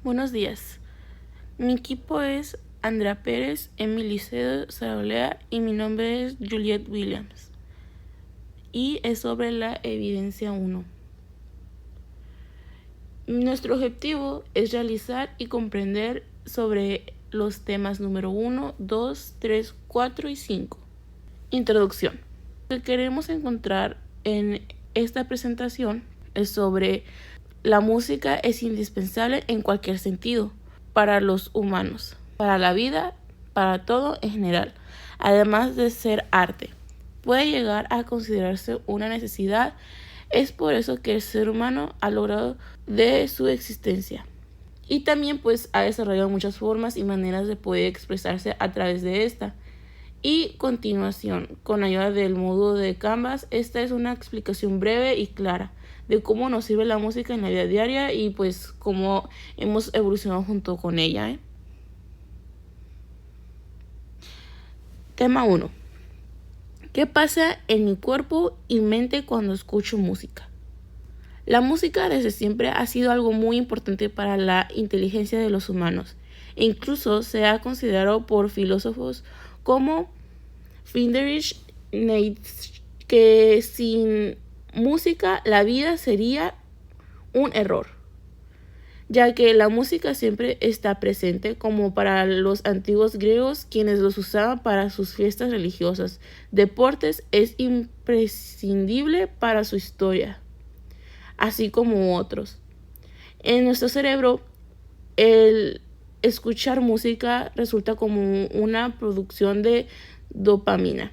Buenos días. Mi equipo es Andrea Pérez, Emily Cedo, Sarolea y mi nombre es Juliet Williams. Y es sobre la evidencia 1. Nuestro objetivo es realizar y comprender sobre los temas número 1, 2, 3, 4 y 5. Introducción. Lo que queremos encontrar en esta presentación es sobre la música es indispensable en cualquier sentido para los humanos, para la vida, para todo en general. Además de ser arte, puede llegar a considerarse una necesidad. Es por eso que el ser humano ha logrado de su existencia. Y también pues ha desarrollado muchas formas y maneras de poder expresarse a través de esta. Y continuación, con ayuda del módulo de Canvas, esta es una explicación breve y clara de cómo nos sirve la música en la vida diaria y pues cómo hemos evolucionado junto con ella. Tema 1. ¿Qué pasa en mi cuerpo y mente cuando escucho música? La música desde siempre ha sido algo muy importante para la inteligencia de los humanos. E incluso se ha considerado por filósofos como Friedrich Nietzsche que sin música la vida sería un error, ya que la música siempre está presente, como para los antiguos griegos, quienes los usaban para sus fiestas religiosas, deportes, es imprescindible para su historia, así como otros. En nuestro cerebro, el escuchar música resulta como una producción de dopamina.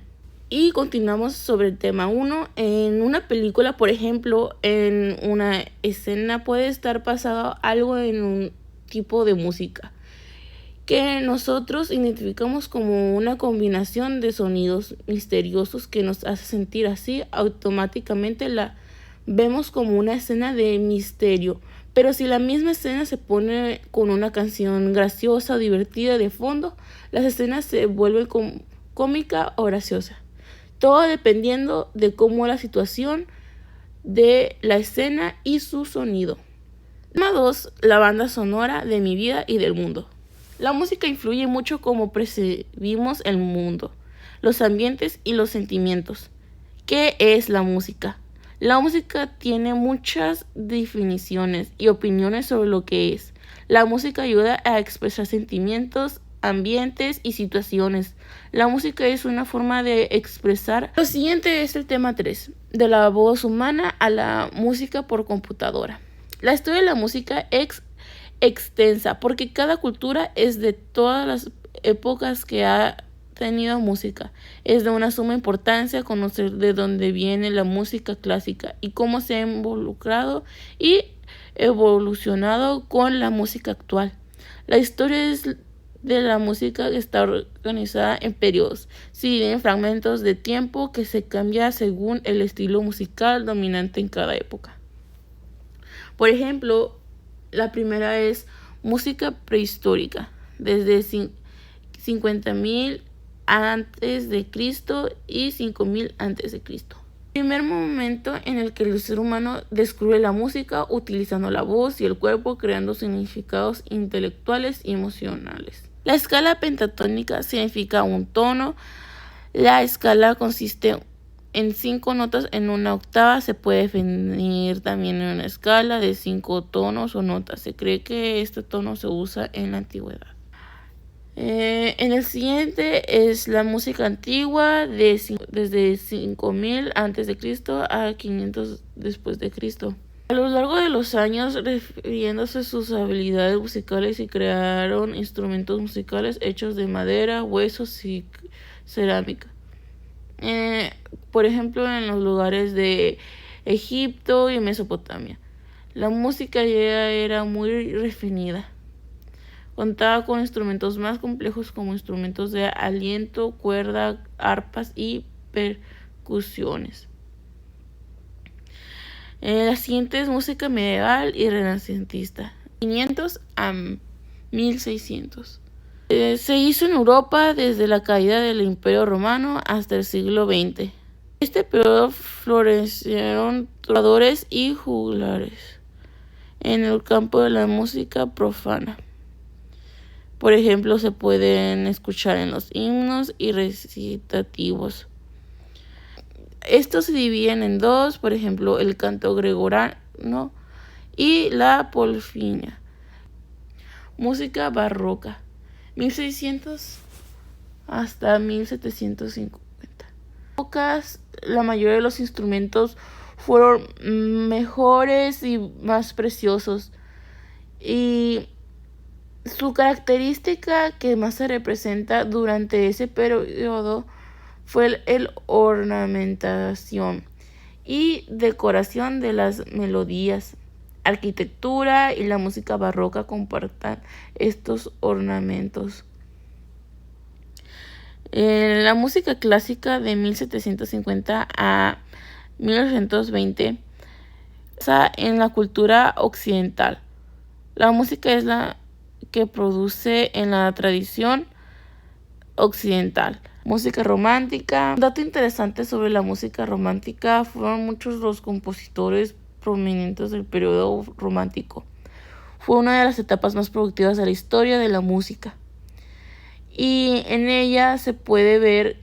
Y continuamos sobre el tema 1. En una película, por ejemplo, en una escena puede estar pasado algo en un tipo de música que nosotros identificamos como una combinación de sonidos misteriosos que nos hace sentir así. Automáticamente la vemos como una escena de misterio. Pero si la misma escena se pone con una canción graciosa o divertida de fondo, las escenas se vuelven cómica o graciosa. Todo dependiendo de cómo la situación de la escena y su sonido. Tema 2. La banda sonora de mi vida y del mundo. La música influye mucho cómo percibimos el mundo, los ambientes y los sentimientos. ¿Qué es la música? La música tiene muchas definiciones y opiniones sobre lo que es. La música ayuda a expresar sentimientos, ambientes y situaciones. La música es una forma de expresar. Lo siguiente es el tema 3, de la voz humana a la música por computadora. La historia de la música es extensa porque cada cultura es de todas las épocas que ha tenido música. Es de una suma importancia conocer de dónde viene la música clásica y cómo se ha involucrado y evolucionado con la música actual. La historia de la música está organizada en periodos, se divide en fragmentos de tiempo que se cambia según el estilo musical dominante en cada época. Por ejemplo, la primera es música prehistórica, desde 50.000 antes de Cristo y 5.000 antes de Cristo. Primer momento en el que el ser humano descubre la música utilizando la voz y el cuerpo, creando significados intelectuales y emocionales. La escala pentatónica significa un tono. La escala consiste en 5 notas en una octava. Se puede definir también en una escala de 5 tonos o notas. Se cree que este tono se usa en la antigüedad. En el siguiente es la música antigua desde 5000 a.C. a 500 después de Cristo. A lo largo de los años, refiriéndose a sus habilidades musicales, y crearon instrumentos musicales hechos de madera, huesos y cerámica. Por ejemplo, en los lugares de Egipto y Mesopotamia, la música ya era muy refinada. Contaba con instrumentos más complejos como instrumentos de aliento, cuerda, arpas y percusiones. La siguiente es música medieval y renacentista, 500 a 1600. Se hizo en Europa desde la caída del Imperio Romano hasta el siglo XX. Este periodo florecieron trovadores y juglares. en el campo de la música profana. Por ejemplo, se pueden escuchar en los himnos y recitativos. Estos se dividen en dos, por ejemplo, el canto gregoriano y la polifnia. Música barroca, 1600 hasta 1750. La mayoría de los instrumentos fueron mejores y más preciosos. Y su característica que más se representa durante ese periodo fue el ornamentación y decoración de las melodías. Arquitectura y la música barroca compartan estos ornamentos. La música clásica de 1750 a 1820 basa en la cultura occidental. La música es la que produce en la tradición occidental. Música romántica. Un dato interesante sobre la música romántica: fueron muchos los compositores prominentes del periodo romántico. Fue una de las etapas más productivas de la historia de la música. Y en ella se puede ver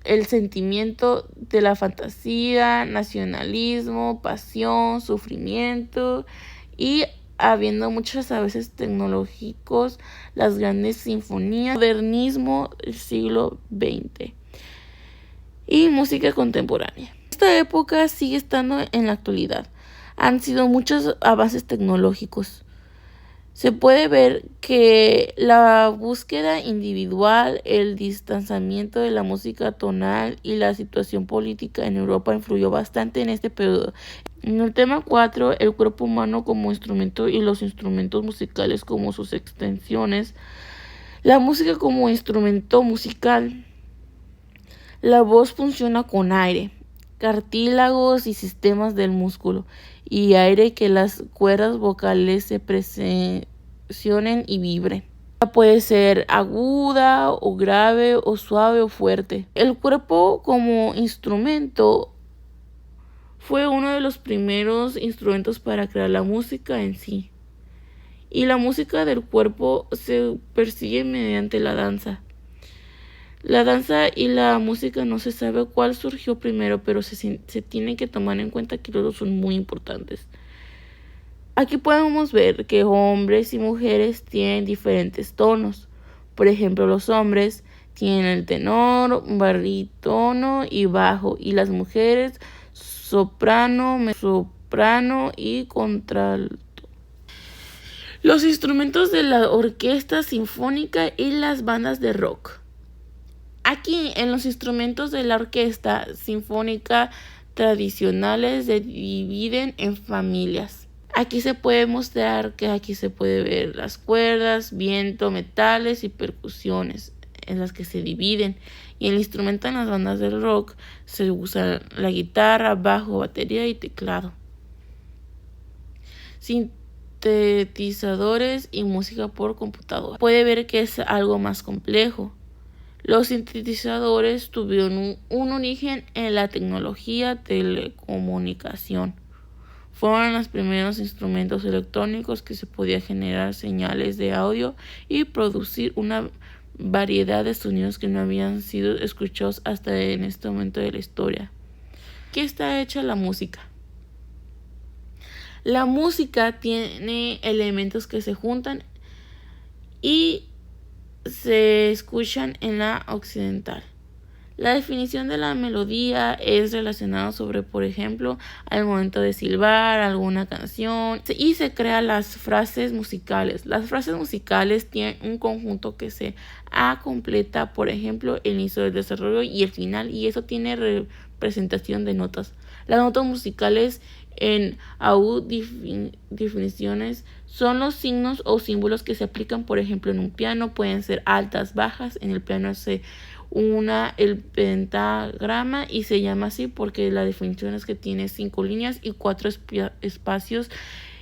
el sentimiento de la fantasía, nacionalismo, pasión, sufrimiento y habiendo muchas a veces tecnológicos, las grandes sinfonías, modernismo del siglo XX y música contemporánea. Esta época sigue estando en la actualidad. Han sido muchos avances tecnológicos. Se puede ver que la búsqueda individual, el distanciamiento de la música tonal y la situación política en Europa influyó bastante en este periodo. En el tema 4, el cuerpo humano como instrumento y los instrumentos musicales como sus extensiones. La música como instrumento musical. La voz funciona con aire, cartílagos y sistemas del músculo y aire que las cuerdas vocales se presionen y vibren. Puede ser aguda o grave o suave o fuerte. El cuerpo como instrumento fue uno de los primeros instrumentos para crear la música en sí. Y la música del cuerpo se persigue mediante la danza. La danza y la música no se sabe cuál surgió primero, pero se tiene que tomar en cuenta que los dos son muy importantes. Aquí podemos ver que hombres y mujeres tienen diferentes tonos. Por ejemplo, los hombres tienen el tenor, barítono y bajo, y las mujeres soprano, mezzosoprano y contralto. Los instrumentos de la orquesta sinfónica y las bandas de rock. Aquí en los instrumentos de la orquesta sinfónica tradicionales se dividen en familias. Aquí se puede mostrar que aquí se puede ver las cuerdas, viento, metales y percusiones en las que se dividen. Y el instrumento en las bandas del rock se usa la guitarra, bajo, batería y teclado. Sintetizadores y música por computadora. Puede ver que es algo más complejo. Los sintetizadores tuvieron un origen en la tecnología telecomunicación. Fueron los primeros instrumentos electrónicos que se podía generar señales de audio y producir una variedad de sonidos que no habían sido escuchados hasta en este momento de la historia. ¿Qué está hecha la música? La música tiene elementos que se juntan y se escuchan en la occidental. La definición de la melodía es relacionada sobre, por ejemplo, al momento de silbar alguna canción y se crean las frases musicales. Las frases musicales tienen un conjunto que se completa, por ejemplo, el inicio del desarrollo y el final, y eso tiene representación de notas. Las notas musicales en definiciones son los signos o símbolos que se aplican, por ejemplo, en un piano. Pueden ser altas, bajas. En el piano se el pentagrama y se llama así porque la definición es que tiene 5 líneas y 4 espacios.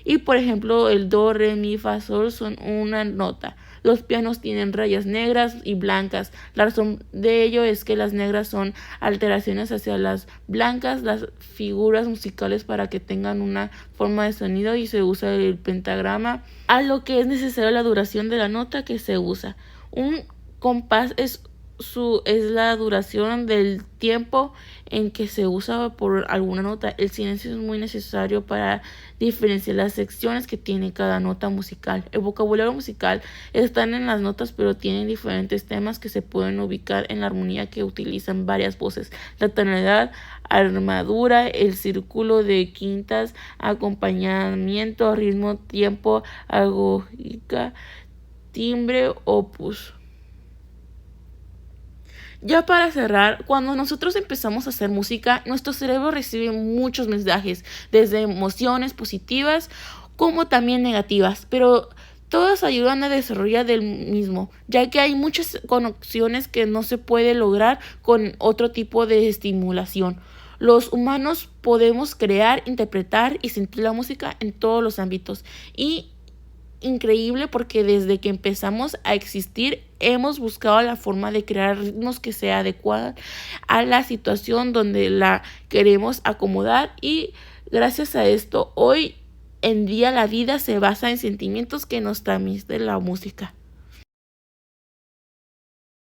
Y por ejemplo, el do, re, mi, fa, sol son una nota. Los pianos tienen rayas negras y blancas. La razón de ello es que las negras son alteraciones hacia las blancas, las figuras musicales para que tengan una forma de sonido, y se usa el pentagrama a lo que es necesario la duración de la nota que se usa. Un compás es la duración del tiempo en que se usa por alguna nota. El silencio es muy necesario para diferenciar las secciones que tiene cada nota musical. El vocabulario musical está en las notas, pero tienen diferentes temas que se pueden ubicar en la armonía, que utilizan varias voces: la tonalidad, armadura, el círculo de quintas, acompañamiento, ritmo, tiempo, agógica, timbre, opus. Ya para cerrar, cuando nosotros empezamos a hacer música, nuestro cerebro recibe muchos mensajes, desde emociones positivas como también negativas, pero todas ayudan a desarrollar del mismo, ya que hay muchas conexiones que no se puede lograr con otro tipo de estimulación. Los humanos podemos crear, interpretar y sentir la música en todos los ámbitos, y increíble porque desde que empezamos a existir hemos buscado la forma de crear ritmos que sea adecuada a la situación donde la queremos acomodar, y gracias a esto hoy en día la vida se basa en sentimientos que nos transmite la música.